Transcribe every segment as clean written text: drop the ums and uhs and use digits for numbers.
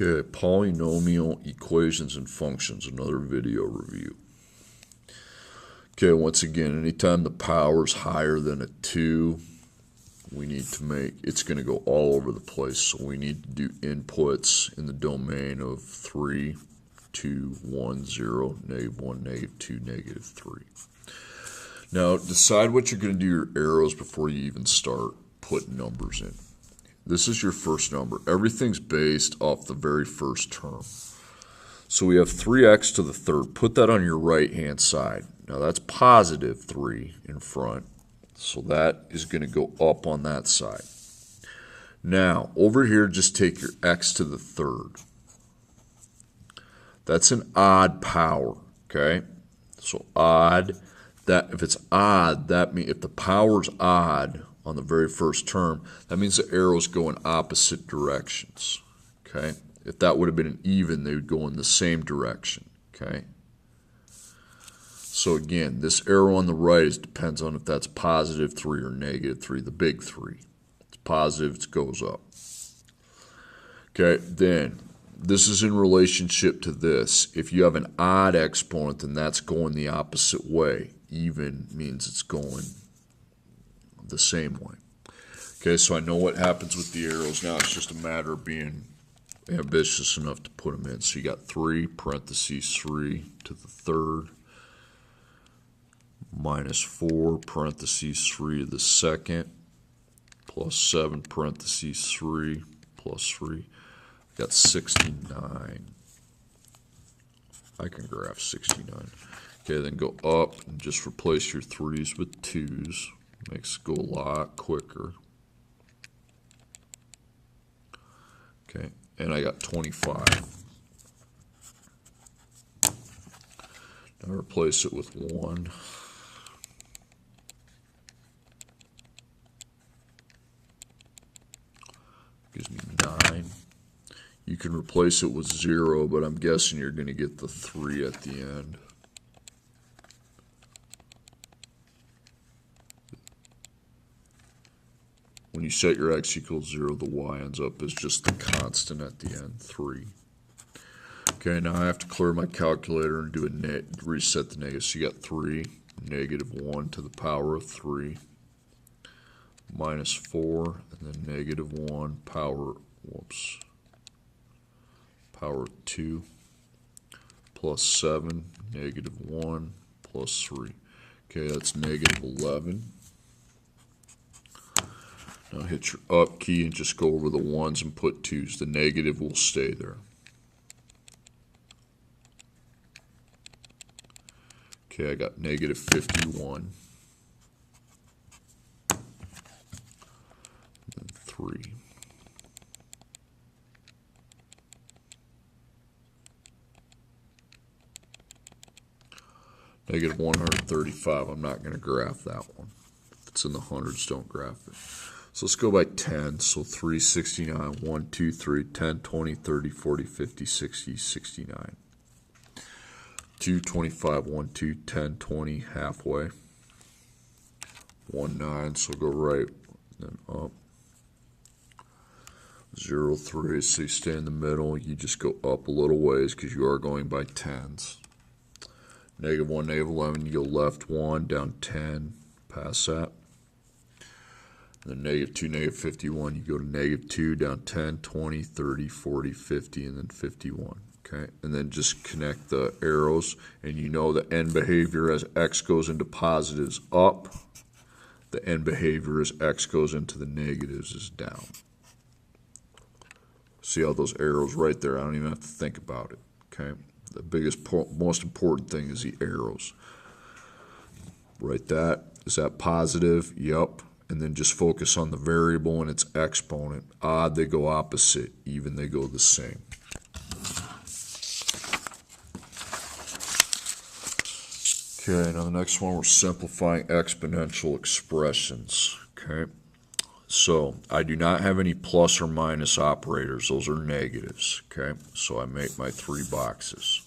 Okay, polynomial equations and functions, another video review. Okay, once again, anytime the power is higher than a 2, we need to make, it's going to go all over the place, so we need to do inputs in the domain of 3, 2, 1, 0, -1, -2, -3. Now, decide what you're going to do your arrows before you even start putting numbers in. This is your first number. Everything's based off the very first term. So we have 3x to the third. Put that on your right-hand side. Now that's positive 3 in front. So that is going to go up on that side. Now, over here, just take your x to the third. That's an odd power, okay? So odd, that if it's odd, that means if the power's odd on the very first term, that means the arrows go in opposite directions, okay? If that would have been an even, they would go in the same direction, okay? So again, this arrow on the right depends on if that's positive 3 or negative 3, the big 3. If it's positive, it goes up. Okay, then this is in relationship to this. If you have an odd exponent, then that's going the opposite way. Even means it's going the same way. Okay, so I know what happens with the arrows now. It's just a matter of being ambitious enough to put them in. So you got 3 parentheses 3 to the third minus 4 parentheses 3 to the second plus 7 parentheses 3 plus 3. Got 69. I can graph 69. Okay, then go up and just replace your 3's with 2's. Makes it go a lot quicker. Okay, and I got 25. Now replace it with 1. Gives me 9. You can replace it with 0, but I'm guessing you're going to get the 3 at the end. When you set your x equals 0, the y ends up as just the constant at the end, 3. Okay, now I have to clear my calculator and do a reset the negative. So you got 3, -1 to the power of 3, minus 4, and then -1 power, power 2, plus 7, -1, plus 3. Okay, that's -11. Now hit your up key and just go over the 1's and put 2's. The negative will stay there. Okay, I got -51. And then 3. -135. I'm not going to graph that one. If it's in the hundreds, don't graph it. So let's go by 10. So 3, 69, 1, 2, 3, 10, 20, 30, 40, 50, 60, 69. 2, 25, 1, 2, 10, 20, halfway. 1, 9, so go right, then up. 0, 3, so you stay in the middle. You just go up a little ways because you are going by 10s. -1, -11, you go left 1, down 10, past that. And then -2, -51, you go to -2, down 10, 20, 30, 40, 50, and then 51. Okay, and then just connect the arrows, and you know the end behavior as x goes into positives up, the end behavior as x goes into the negatives is down. See how those arrows right there, I don't even have to think about it. Okay, the most important thing is the arrows. Write that. Is that positive? Yep. And then just focus on the variable and its exponent. Odd, they go opposite. Even, they go the same. Okay, now the next one, we're simplifying exponential expressions. Okay, so I do not have any plus or minus operators. Those are negatives. Okay, so I make my 3 boxes.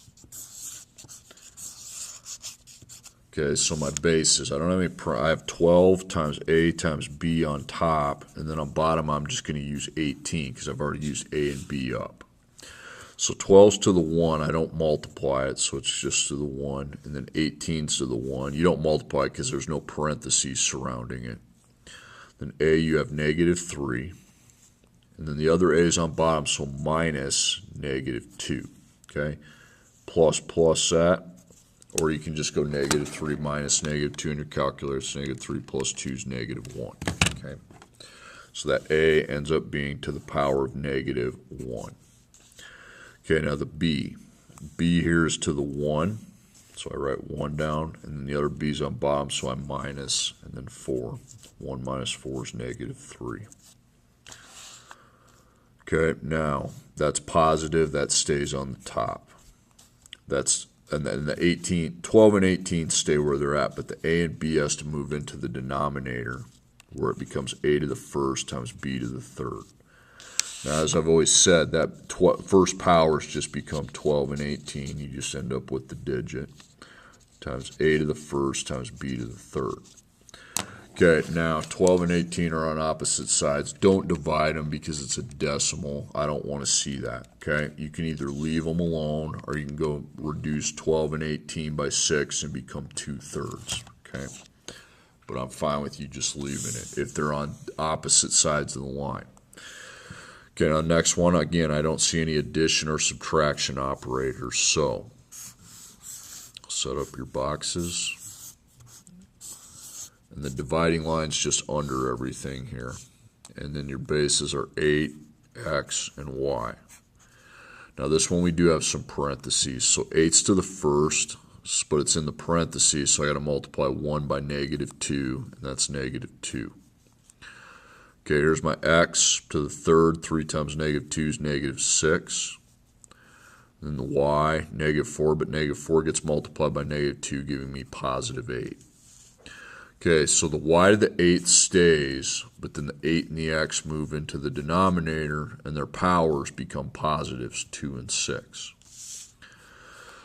Okay, so my bases, I don't have any, I have 12 times A times B on top, and then on bottom I'm just going to use 18 because I've already used A and B up. So 12's to the 1, I don't multiply it, so it's just to the 1. And then 18's to the 1. You don't multiply it because there's no parentheses surrounding it. Then a, you have negative 3. And then the other a is on bottom, so minus negative 2. Okay? Plus that. Or you can just go negative 3 minus negative 2 in your calculator. It's negative 3 plus 2 is negative 1. Okay? So that a ends up being to the power of negative 1. Okay, now the b. b here is to the 1. So I write 1 down. And then the other b is on bottom, so I minus, and then 4. 1 minus 4 is negative 3. Okay, now that's positive. That stays on the top. And then the 12 and 18 stay where they're at, but the a and b has to move into the denominator where it becomes a to the first times b to the third. Now, as I've always said, that first powers just become 12 and 18. You just end up with the digit times a to the first times b to the third. Okay, now 12 and 18 are on opposite sides. Don't divide them because it's a decimal. I don't want to see that, okay? You can either leave them alone or you can go reduce 12 and 18 by 6 and become 2/3, okay? But I'm fine with you just leaving it if they're on opposite sides of the line. Okay, now next one, again, I don't see any addition or subtraction operators, so set up your boxes. And the dividing line's just under everything here. And then your bases are 8, x, and y. Now this one we do have some parentheses. So 8's to the first, but it's in the parentheses, so I got to multiply 1 by negative 2, and that's negative 2. Okay, here's my x to the third. 3 times negative 2 is negative 6. And then the y, negative 4, but negative 4 gets multiplied by negative 2, giving me positive 8. Okay, so the y to the 8 stays, but then the 8 and the x move into the denominator, and their powers become positives, 2 and 6.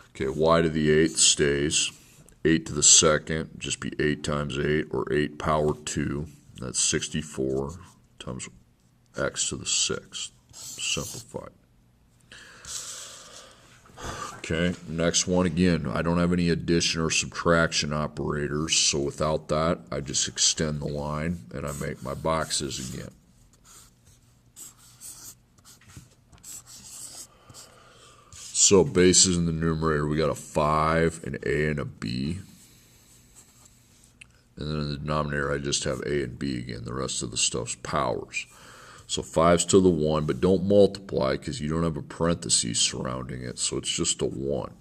Okay, y to the 8 stays. 8 to the second, just be 8 times 8, or 8 power 2. That's 64 times x to the 6th. Simplified. Okay, next one again, I don't have any addition or subtraction operators, so without that, I just extend the line and I make my boxes again. So bases in the numerator, we got a 5, an a, and a b. And then in the denominator, I just have a and b again. The rest of the stuff's powers. So 5's to the 1, but don't multiply because you don't have a parenthesis surrounding it, so it's just a 1.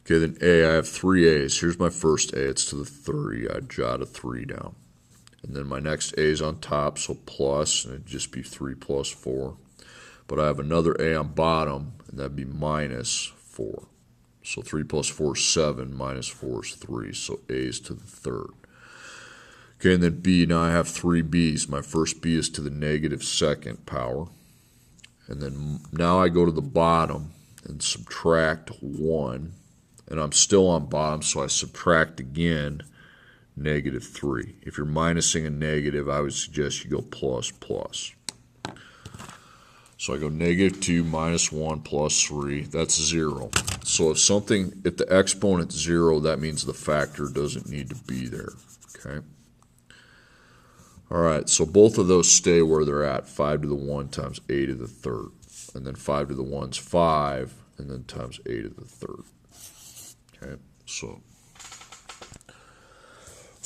Okay, then a, I have 3 a's. Here's my first a, it's to the 3. I jot a 3 down. And then my next a is on top, so plus, and it'd just be 3 plus 4. But I have another a on bottom, and that'd be minus 4. So 3 plus 4 is 7, minus 4 is 3, so a is to the third. Okay, and then b, now I have 3 b's. My first b is to the negative second power. And then now I go to the bottom and subtract 1. And I'm still on bottom, so I subtract again negative 3. If you're minusing a negative, I would suggest you go plus, plus. So I go negative 2 minus 1 plus 3. That's 0. So if the exponent's 0, that means the factor doesn't need to be there. Okay. All right, so both of those stay where they're at, 5 to the 1 times a to the third. And then 5 to the 1's 5, and then times a to the third. Okay, so.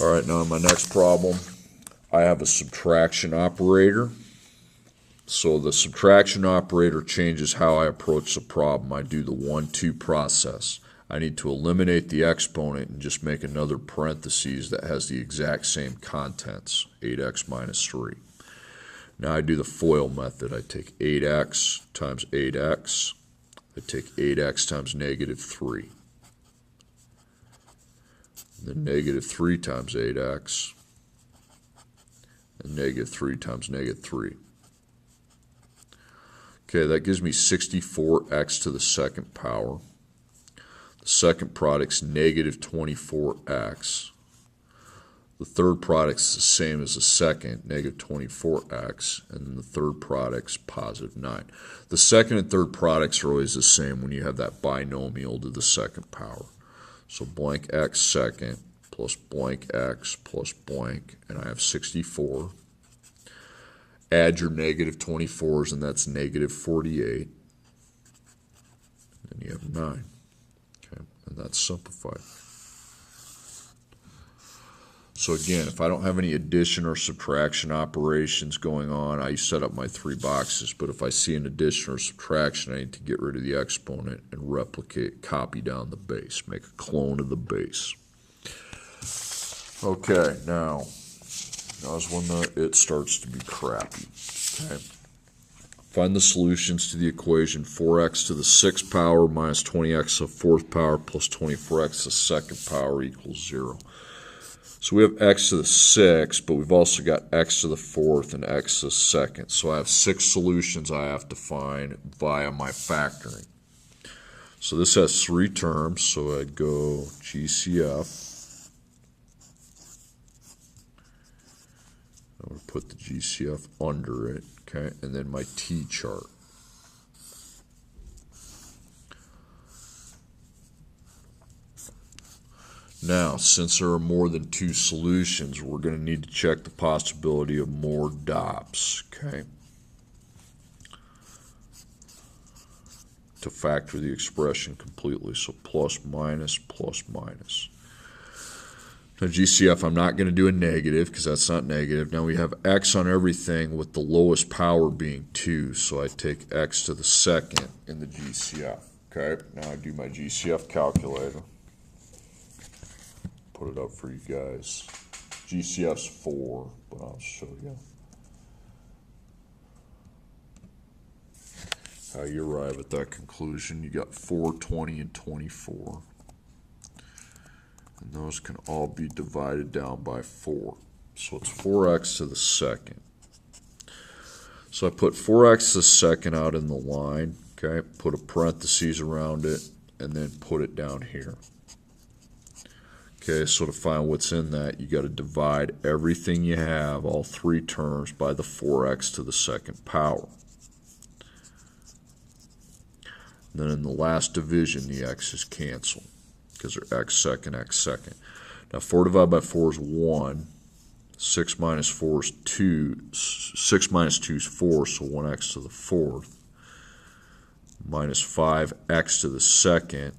All right, now in my next problem, I have a subtraction operator. So the subtraction operator changes how I approach the problem. I do the 1-2 process. I need to eliminate the exponent and just make another parentheses that has the exact same contents, 8x minus 3. Now I do the FOIL method. I take 8x times 8x. I take 8x times negative 3. And then negative 3 times 8x. And negative 3 times negative 3. Okay, that gives me 64x to the second power. The second product's negative 24x. The third product's the same as the second, negative 24x, and then the third product's positive 9. The second and third products are always the same when you have that binomial to the second power. So blank x second plus blank x plus blank, and I have 64. Add your negative 24s, and that's negative 48. And you have 9. Okay, and that's simplified. So again, if I don't have any addition or subtraction operations going on, I set up my 3 boxes. But if I see an addition or subtraction, I need to get rid of the exponent and replicate, copy down the base, make a clone of the base. Okay, now is when it starts to be crappy. Okay. Find the solutions to the equation 4x to the 6th power minus 20x to the 4th power plus 24x to the 2nd power equals 0. So we have x to the 6th, but we've also got x to the 4th and x to the 2nd. So I have 6 solutions I have to find via my factoring. So this has 3 terms, so I'd go GCF. I would put the GCF under it, okay, and then my T chart. Now, since there are more than 2 solutions, we're going to need to check the possibility of more dots, okay, to factor the expression completely. So plus, minus, plus, minus. Now, GCF, I'm not going to do a negative because that's not negative. Now, we have x on everything with the lowest power being 2, so I take x to the 2nd in the GCF, okay? Now, I do my GCF calculator. Put it up for you guys. GCF's 4, but I'll show you how you arrive at that conclusion. You got 4, 20, and 24. And those can all be divided down by 4. So it's 4x to the 2nd. So I put 4x to the 2nd out in the line, okay? Put a parentheses around it, and then put it down here. Okay, so to find what's in that, you got to divide everything you have, all 3 terms, by the 4x to the 2nd power. And then in the last division, the x's cancel because they're x second, x second. Now 4 divided by 4 is 1. 6 minus 4 is 2. 6 minus 2 is 4, so 1x to the 4th minus 5x to the 2nd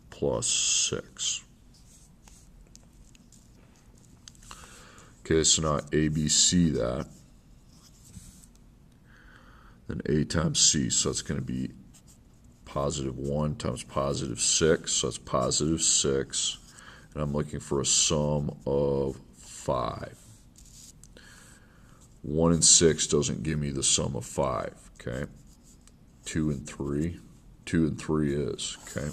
plus 6. Okay, so now ABC that, then A times C, so that's going to be positive 1 times positive 6, so that's positive 6, and I'm looking for a sum of 5. 1 and 6 doesn't give me the sum of 5, okay? 2 and 3 is, okay?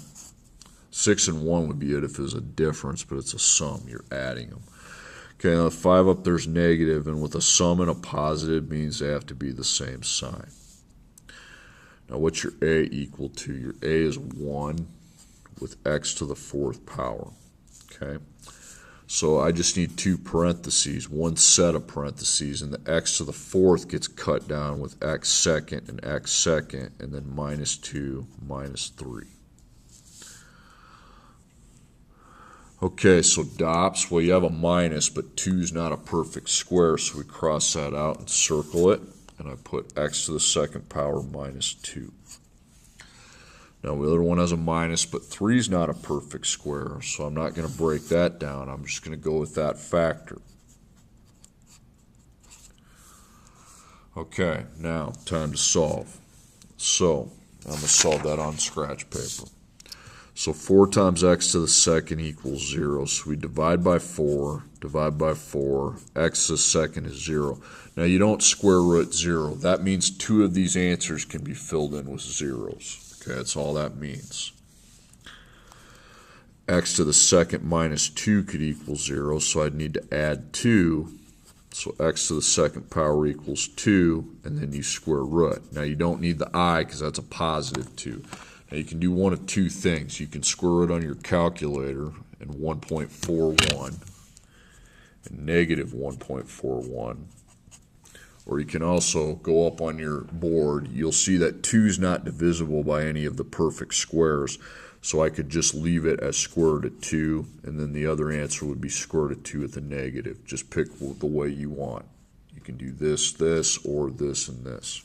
6 and 1 would be it if there's a difference, but it's a sum, you're adding them. Okay, now the 5 up there is negative, and with a sum and a positive means they have to be the same sign. Now what's your A equal to? Your A is 1 with x to the 4th power. Okay, so I just need 2 parentheses, 1 set of parentheses, and the x to the 4th gets cut down with x second and x second, and then minus 2, minus 3. Okay, so dots, well, you have a minus, but 2 is not a perfect square, so we cross that out and circle it, and I put x to the 2nd power minus 2. Now, the other one has a minus, but 3 is not a perfect square, so I'm not going to break that down. I'm just going to go with that factor. Okay, now, time to solve. So, I'm going to solve that on scratch paper. So 4 times x to the 2nd equals 0. So we divide by 4, x to the 2nd is 0. Now you don't square root 0. That means 2 of these answers can be filled in with zeros. Okay, that's all that means. X to the 2nd minus 2 could equal 0, so I'd need to add 2. So x to the 2nd power equals 2, and then you square root. Now you don't need the I because that's a positive 2. Now you can do one of 2 things. You can square it on your calculator in 1.41, and negative 1.41. Or you can also go up on your board. You'll see that 2 is not divisible by any of the perfect squares. So I could just leave it as square root of 2, and then the other answer would be square root of 2 with a negative. Just pick the way you want. You can do this, this, or this and this.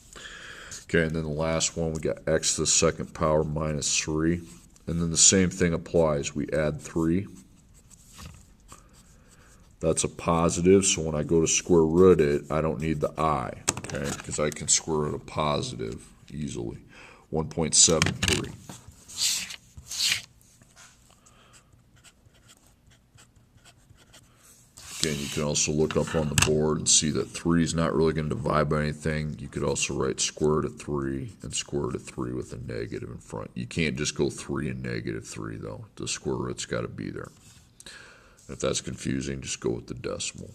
Okay, and then the last one, we got x to the second power minus 3. And then the same thing applies. We add 3. That's a positive, so when I go to square root it, I don't need the I, okay, because I can square root a positive easily. 1.73. Again, you can also look up on the board and see that 3 is not really going to divide by anything. You could also write square root of 3 and square root of 3 with a negative in front. You can't just go 3 and negative 3, though. The square root's got to be there. If that's confusing, just go with the decimal.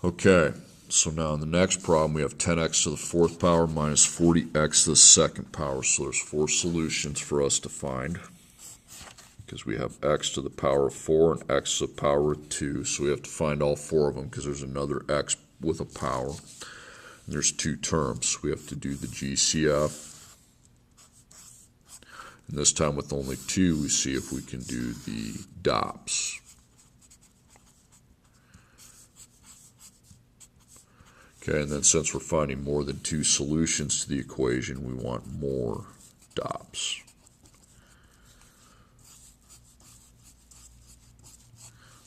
Okay, so now in the next problem, we have 10x to the fourth power minus 40x to the second power. So there's 4 solutions for us to find, because we have x to the power of 4 and x to the power of 2. So we have to find all 4 of them, because there's another x with a power. And there's 2 terms. We have to do the GCF. And this time with only 2, we see if we can do the DOPS. Okay, and then since we're finding more than 2 solutions to the equation, we want more DOPS.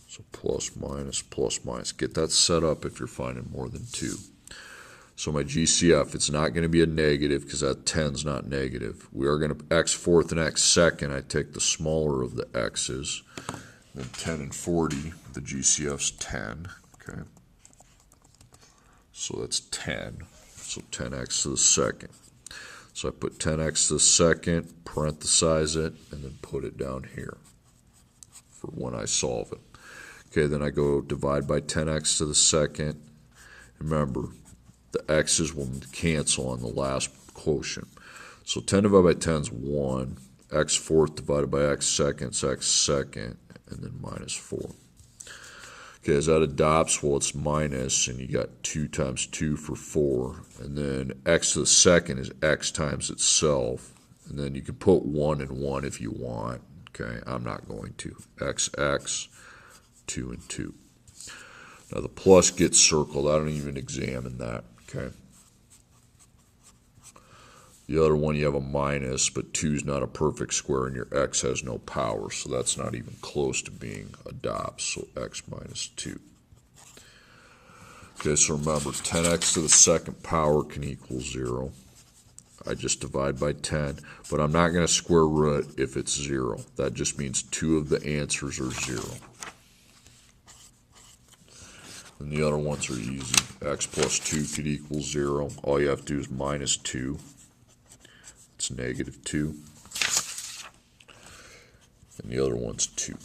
So plus, minus. Get that set up if you're finding more than 2. So my GCF, it's not going to be a negative because that 10 is not negative. We are going to x fourth and x second. I take the smaller of the x's. Then 10 and 40, the GCF's 10. Okay. So that's 10. So 10x to the second. So I put 10x to the second, parenthesize it, and then put it down here for when I solve it. Okay, then I go divide by 10x to the second. Remember, the x's will cancel on the last quotient. So 10 divided by 10 is 1. X fourth divided by x second is x second, and then minus 4. Okay, as that adopts, well, it's minus, and you got 2 times 2 for 4. And then x to the second is x times itself. And then you can put 1 and 1 if you want. Okay, I'm not going to. X, 2 and 2. Now the plus gets circled. I don't even examine that. Okay. The other one you have a minus, but 2 is not a perfect square and your x has no power, so that's not even close to being a DOPS, so x minus 2. Okay, so remember, 10x to the second power can equal 0. I just divide by 10, but I'm not going to square root if it's 0. That just means 2 of the answers are 0. And the other ones are easy. X plus 2 could equal 0. All you have to do is minus 2. It's negative 2. And the other one's 2.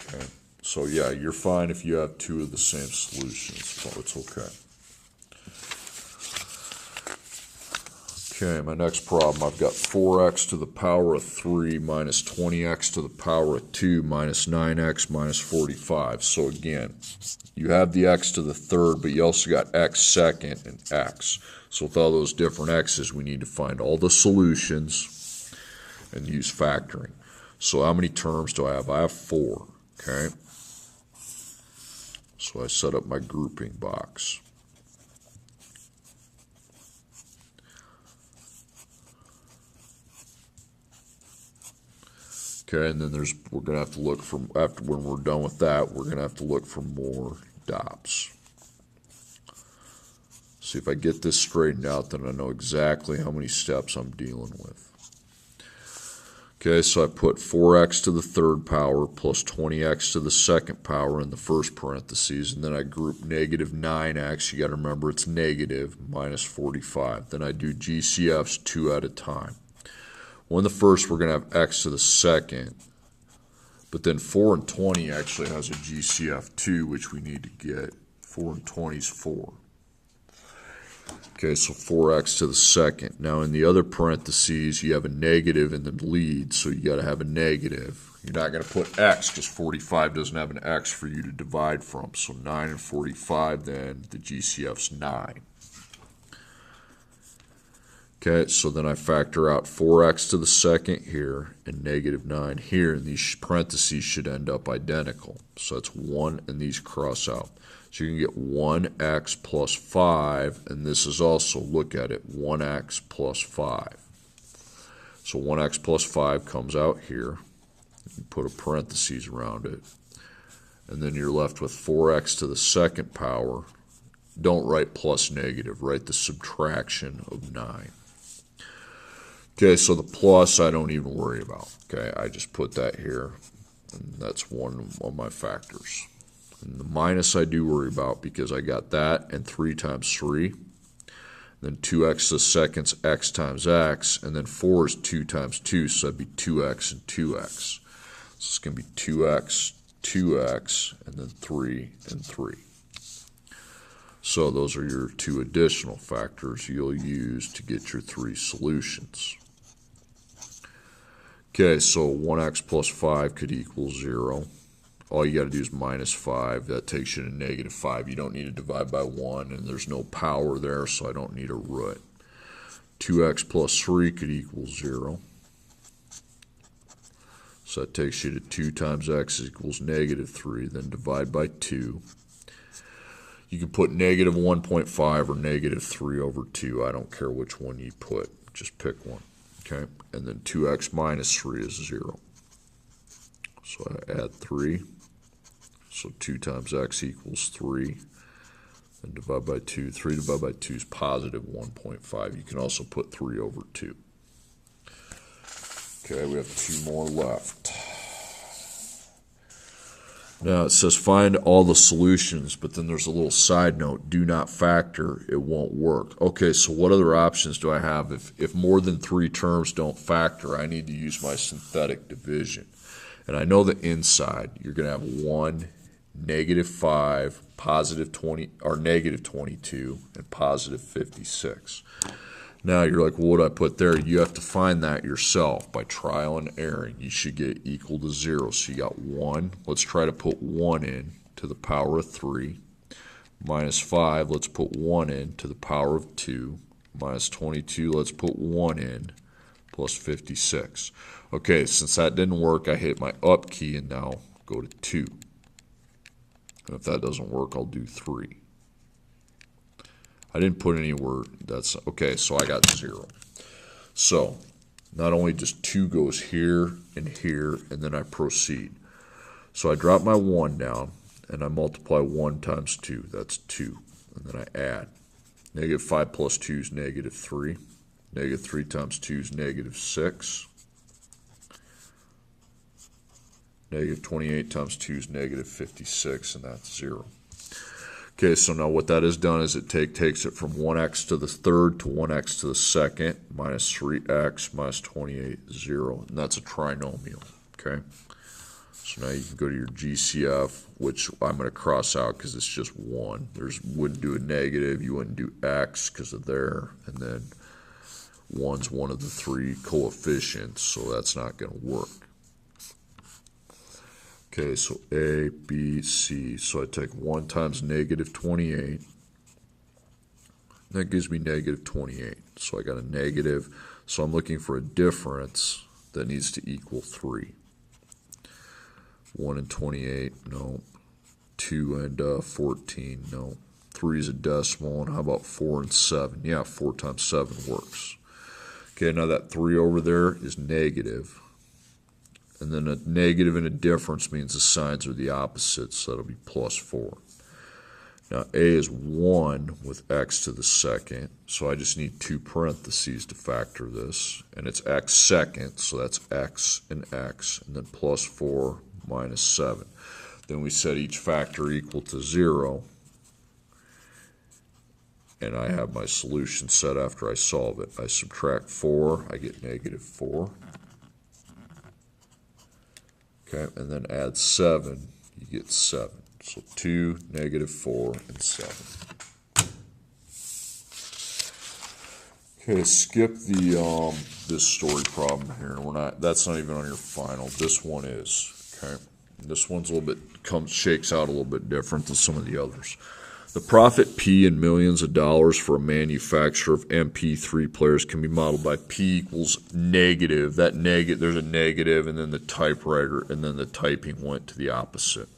Okay. So yeah, you're fine if you have 2 of the same solutions. So it's okay. Okay, my next problem, I've got 4x to the power of 3 minus 20x to the power of 2 minus 9x minus 45. So again, you have the x to the third, but you also got x second and x. So with all those different x's, we need to find all the solutions and use factoring. So how many terms do I have? I have 4, okay? So I set up my grouping box. Okay, and then we're going to have to look for, after when we're done with that, we're going to have to look for more DOPS. See if I get this straightened out, then I know exactly how many steps I'm dealing with. Okay, so I put 4x to the third power plus 20x to the second power in the first parentheses, and then I group negative 9x, you got to remember it's negative, minus 45. Then I do GCFs 2 at a time. Well, in the first, we're going to have x to the second, but then 4 and 20 actually has a GCF 2, which we need to get. 4 and 20 is 4. Okay, so 4x to the second. Now in the other parentheses, you have a negative in the lead, so you got to have a negative. You're not going to put x because 45 doesn't have an x for you to divide from. So 9 and 45 then, the GCF's 9. Okay, so then I factor out 4x to the second here and negative 9 here, and these parentheses should end up identical. So that's 1, and these cross out. So you can get 1x plus 5, and this is also, look at it, 1x plus 5. So 1x plus 5 comes out here. You put a parentheses around it. And then you're left with 4x to the second power. Don't write plus negative, write the subtraction of 9. Okay, so the plus I don't even worry about. Okay, I just put that here, and that's one of my factors. And the minus I do worry about because I got that and 3 times 3. Then 2x to the second's x times x, and then 4 is 2 times 2, so that'd be 2x and 2x. So it's going to be 2x, 2x, and then 3 and 3. So those are your 2 additional factors you'll use to get your 3 solutions. Okay, so 1x plus 5 could equal 0. All you got to do is minus 5. That takes you to negative 5. You don't need to divide by 1, and there's no power there, so I don't need a root. 2x plus 3 could equal 0. So that takes you to 2 times x equals negative 3. Then divide by 2. You can put negative 1.5 or negative 3 over 2. I don't care which one you put. Just pick one. Okay, and then 2x minus 3 is 0. So I add 3. So 2 times x equals 3. Then divide by 2. 3 divided by 2 is positive 1.5. You can also put 3 over 2. Okay, we have 2 more left. Now it says find all the solutions, but then there's a little side note, do not factor, it won't work. Okay, so what other options do I have? If more than 3 terms don't factor, I need to use my synthetic division. And I know the inside, you're going to have 1, negative 5, positive 20, or negative 22, and positive 56. Now you're like, well, what do I put there? You have to find that yourself by trial and error. You should get equal to 0. So you got 1. Let's try to put 1 in to the power of 3. Minus 5, let's put 1 in to the power of 2. Minus 22, let's put 1 in, plus 56. Okay, since that didn't work, I hit my up key and now go to 2. And if that doesn't work, I'll do 3. I didn't put any word. That's okay, so I got 0. So not only just 2 goes here, and then I proceed. So I drop my 1 down, and I multiply 1 times 2. That's 2. And then I add. Negative 5 plus 2 is negative 3. Negative 3 times 2 is negative 6. Negative 28 times 2 is negative 56, and that's 0. Okay, so now what that has done is it takes it from 1x to the third to 1x to the second, minus 3x minus 28 is 0, and that's a trinomial. Okay, so now you can go to your GCF, which I'm going to cross out because it's just 1. Wouldn't do a negative, you wouldn't do x because of there, and then 1's one of the 3 coefficients, so that's not going to work. Okay, so A, B, C. So I take 1 times negative 28. That gives me negative 28. So I got a negative. So I'm looking for a difference that needs to equal 3. 1 and 28, no. 2 and 14, no. 3 is a decimal, and how about 4 and 7? Yeah, 4 times 7 works. Okay, now that 3 over there is negative. And then a negative and a difference means the signs are the opposite, so that'll be plus 4. Now A is 1 with x to the second, so I just need 2 parentheses to factor this. And it's x second, so that's x, and then plus 4 minus 7. Then we set each factor equal to 0. And I have my solution set after I solve it. I subtract 4, I get negative 4. Okay, and then add 7, you get 7. So 2, negative 4, and 7. Okay, skip the this story problem here. That's not even on your final. This one is. Okay. This one's a little bit shakes out a little bit different than some of the others. The profit P in millions of dollars for a manufacturer of MP3 players can be modeled by P equals negative. There's a negative, and then the typewriter, and then the typing went to the opposite.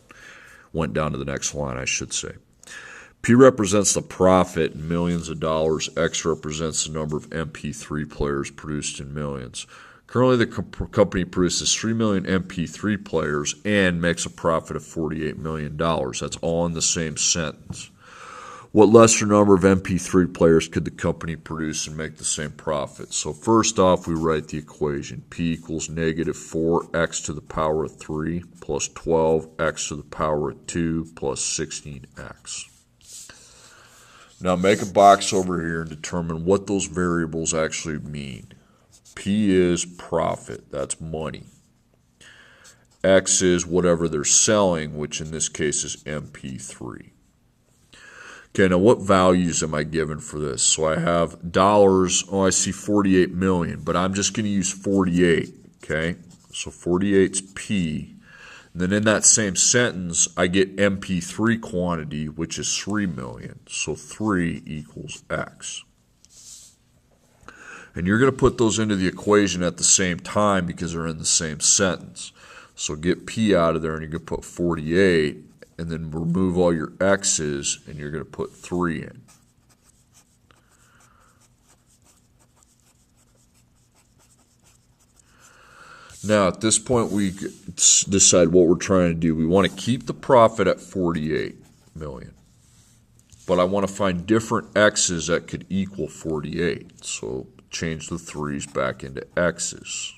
Went down to the next line, I should say. P represents the profit in millions of dollars. X represents the number of MP3 players produced in millions. Currently, the company produces 3 million MP3 players and makes a profit of $48 million. That's all in the same sentence. What lesser number of MP3 players could the company produce and make the same profit? So first off, we write the equation. P equals negative 4x to the power of 3 plus 12x to the power of 2 plus 16x. Now make a box over here and determine what those variables actually mean. P is profit, that's money. X is whatever they're selling, which in this case is MP3. Okay, now what values am I given for this? So I have dollars, I see 48 million, but I'm just going to use 48, okay? So 48's P. And then in that same sentence, I get MP3 quantity, which is 3 million. So 3 equals X. And you're going to put those into the equation at the same time because they're in the same sentence. So get P out of there, and you're going to put 48. And then remove all your x's, and you're going to put 3 in. Now, at this point, we decide what we're trying to do. We want to keep the profit at 48 million. But I want to find different x's that could equal 48. So change the 3's back into x's.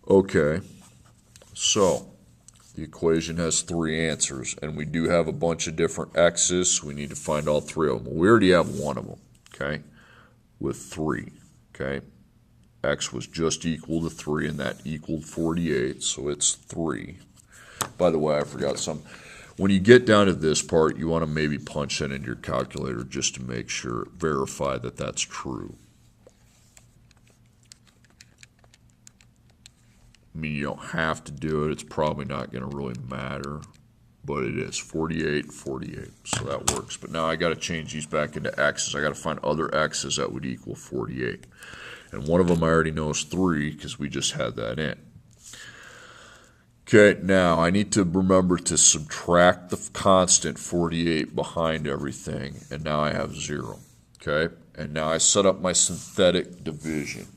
Okay, so the equation has 3 answers, and we do have a bunch of different x's, so we need to find all 3 of them. We already have one of them, okay, with 3, okay. X was just equal to 3, and that equaled 48, so it's 3. By the way, I forgot some. When you get down to this part, you want to maybe punch that into your calculator just to make sure, verify that that's true. I mean, you don't have to do it. It's probably not going to really matter, but it is 48, 48. So that works. But now I got to change these back into x's. I got to find other x's that would equal 48. And one of them I already know is 3 because we just had that in. Okay, now I need to remember to subtract the constant 48 behind everything, and now I have 0. Okay, and now I set up my synthetic division.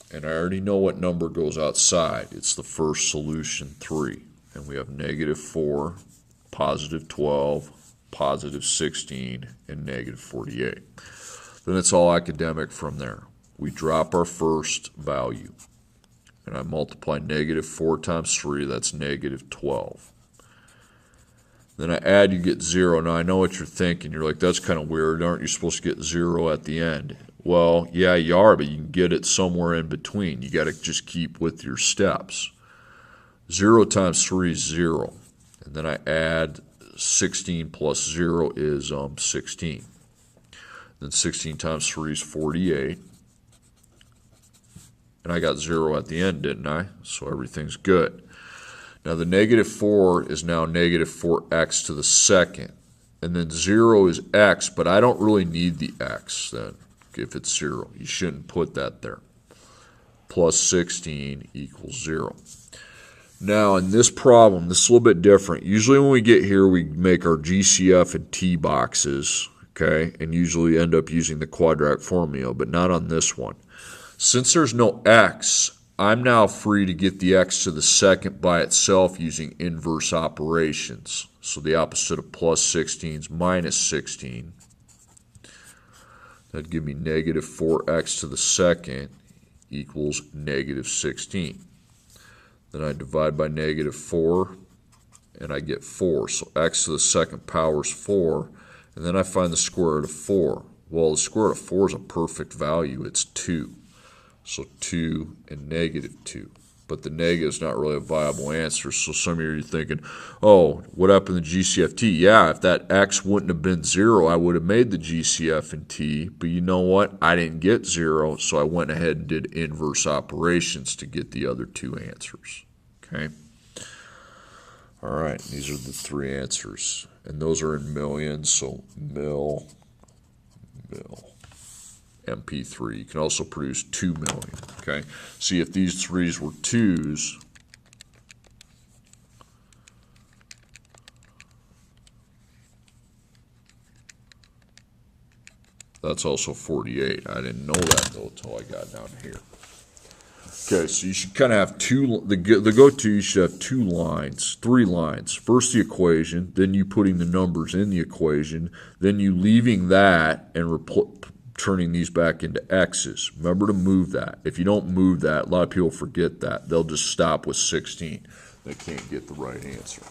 And I already know what number goes outside. It's the first solution, 3. And we have negative 4, positive 12, positive 16, and negative 48. Then it's all academic from there. We drop our first value. And I multiply negative 4 times 3, that's negative 12. Then I add, you get 0. Now I know what you're thinking. You're like, that's kind of weird. Aren't you supposed to get 0 at the end? Well, yeah, you are, but you can get it somewhere in between. You got to just keep with your steps. 0 times 3 is 0. And then I add 16 plus 0 is 16. Then 16 times 3 is 48. And I got 0 at the end, didn't I? So everything's good. Now the negative 4 is now negative 4x to the second. And then 0 is x, but I don't really need the x then. If it's 0, you shouldn't put that there. Plus 16 equals 0. Now in this problem, this is a little bit different. Usually when we get here, we make our GCF and T boxes, okay, and usually end up using the quadratic formula, but not on this one. Since there's no x, I'm now free to get the x to the second by itself using inverse operations. So the opposite of plus 16 is minus 16. That'd give me negative 4x to the second equals negative 16. Then I divide by negative 4, and I get 4. So x to the second power is 4. And then I find the square root of 4. Well, the square root of 4 is a perfect value. It's 2. So 2 and negative 2. but the negative is not really a viable answer. So some of you are thinking, oh, what happened to GCF-T? Yeah, if that x wouldn't have been 0, I would have made the GCF in t. But you know what? I didn't get 0, so I went ahead and did inverse operations to get the other two answers. Okay? All right, these are the three answers. And those are in millions, so mil, MP3. You can also produce 2 million. Okay? See, if these threes were 2s, that's also 48. I didn't know that though until I got down here. Okay, so you should kind of have the go-to, you should have 2 lines, 3 lines. First the equation, then you putting the numbers in the equation, then you leaving that and turning these back into x's. Remember to move that. If you don't move that, a lot of people forget that. They'll just stop with 16. They can't get the right answer.